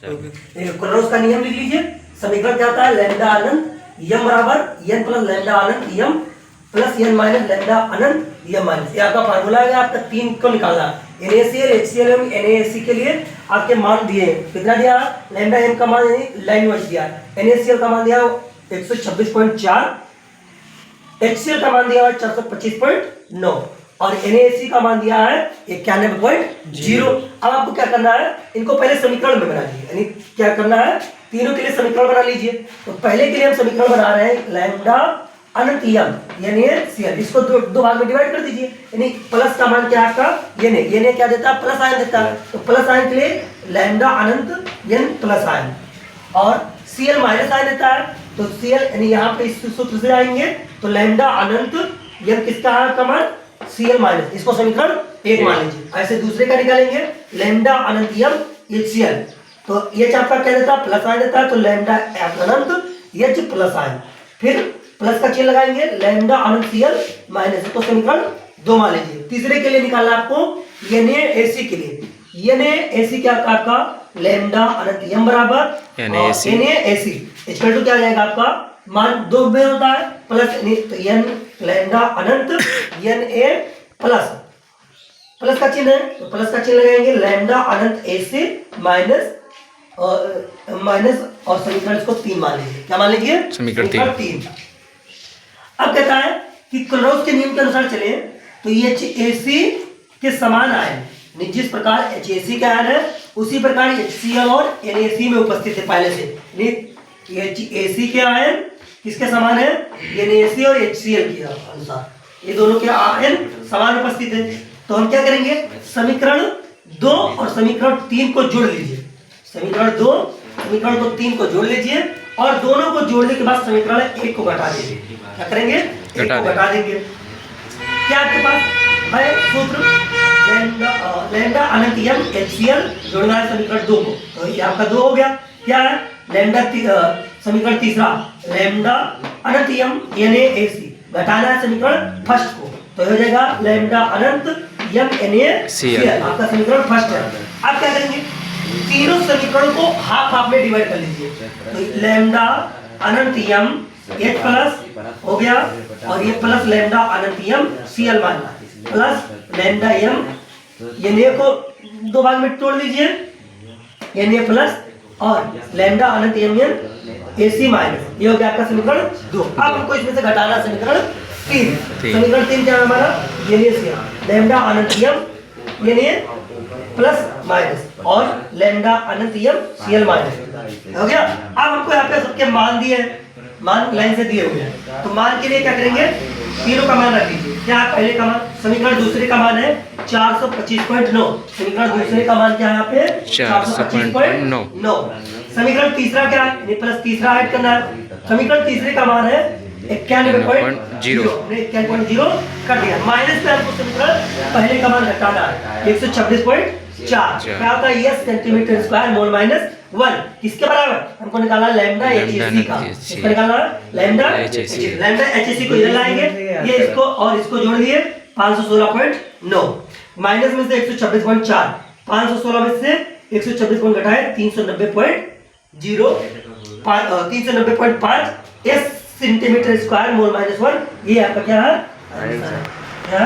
कुलरोज का नियम लिख लीजिए। समीकरण क्या होता है? लैम्डा अनंत यम बराबर n प्लस लैम्डा अनंत यम प्लस n माइनस लैम्डा अनंत यम माइनस। ये आपका फार्मूला है। आपका 3 को निकालना। NaCl HCl एवं NaHC के लिए आपके मान दिए। कितना दिया? लैम्डा m का मान लाइन वाइज दिया। NaCl का मान दिया 126.4, HCl का मान दिया 425.9 और NaHC का मान दिया है 91.0। अब आपको क्या करना है? इनको पहले समीकरण में बना लीजिए। यानी क्या करना है? तीनों के लिए समीकरण बना लीजिए। तो पहले के लिए हम समीकरण बना रहे हैं लैम्डा अनंत यम यानी CL। इसको दो भाग में डिवाइड कर दीजिए। यानी प्लस का मान क्या है आपका? ये क्या देता है? प्लस आयन देता है। तो प्लस आयन के लिए लैम्डा अनंत n प्लस आयन और Cl माइनस आयन देता है। तो Cl यानी यहाँ पे इस सूत्र से आएंगे तो लैम्डा अनंत यम किसका है आपका मान? Cl minus. इसको समीकरण 1 मान लीजिए। ऐसे दूसरे का निकालेंगे लैम्डा अनंत यम HCl। तो H आपका क्या देता है? प्लस आयन देता है। तो लैम्डा अनंत H प्लस आयन, फिर प्लस का चिन्ह लगाएंगे लैम्डा अनंत Cl माइनस। तो समीकरण 2 मान लीजिए। तीसरे के लिए निकालना आपको NaAC के लिए। NaAC क्या आपका? लैम्डा अनंत यम बराबर NaAC इक्वल टू क्या आ जाएगा आपका? मान 2 में होता है प्लस तो n लैम्डा अनंत Na प्लस का चिन्ह है। तो प्लस का चिन्ह लगाएंगे लैम्डा अनंत AC माइनस और समीकरण इसको 3 मान लीजिए। क्या मान लीजिए? समीकरण 3। अब कहता है कि क्लोरोज के नियम के अनुसार चले तो HAC के समान आयन जिस प्रकार HAC का आयन है उसी प्रकार HCl और NaC में उपस्थित है पहले से। HAC के आयन किसके समान है? NaC और HCl के अनुसार ये दोनों के आयन समान उपस्थित है। तो हम क्या करेंगे? समीकरण 2 और समीकरण 3 को जोड़ लीजिए। समीकरण 2 समीकरण को 3 को जोड़ लीजिए और दोनों को जोड़ने के बाद समीकरण 1 को घटा दीजिए। क्या करेंगे? 1 को घटा देंगे। क्या आपके पास है सूत्र? लैम्डा अनंत यम HCl जोड़ना है समीकरण 2 को। तो ये आपका 2 हो गया। क्या है? लैम्डा समीकरण तीसरा लैम्डा अनंत यम NaAC घटाना है समीकरण फर्स्ट को। तो हो जाएगा लैम्डा अनंत यम NaCl आपका समीकरण फर्स्ट है। आप क्या करेंगे? तीनों समीकरणों को हाफ हाफ में डिवाइड कर लीजिए। तो लैम्डा अनंत यम H प्लस हो गया और ये प्लस लैम्डा अनंत यम Cl मानना प्लस लैम्डा यम Na को 2 भाग में तोड़ लीजिए Na प्लस और लैम्डा अनंत यम AC माइनस। ये हो गया आपका समीकरण 2। अब हमको इसमें से घटाना समीकरण 3। समीकरण 3 क्या है हमारा? NaCl लैम्डा अनंत यम Na प्लस माइनस और लैम्डा अनंत यम Cl माइनस हो गया। अब हमको यहाँ पे सबके मान दिए हैं, मान लाइन से दिए हुए हैं। तो मान के लिए क्या करेंगे? तीनों का मान रख लीजिए। क्या है पहले का मान? समीकरण दूसरे का मान है 425.9। समीकरण दूसरे का मान क्या है यहाँ पे? 425.9। समीकरण तीसरा क्या है? प्लस तीसरा ऐड करना है। समीकरण तीसरे का मान है 91.0 कर दिया। माइनस पे आपको समीकरण पहले का मान घटाना है 126.4। क्या होता है? Yes centimetre square mole minus 1 किसके बराबर? हमको निकालना लैम्डा HAC का। इसको निकालना लैम्डा HAC को इधर लाएंगे। ये इसको और इसको जोड़ दिए 516.9 माइनस में से 126.4 516 में से 126 घटाए 390.0 390.5 yes centimetre square mole minus 1। ये आपका क्या है? आंसर है।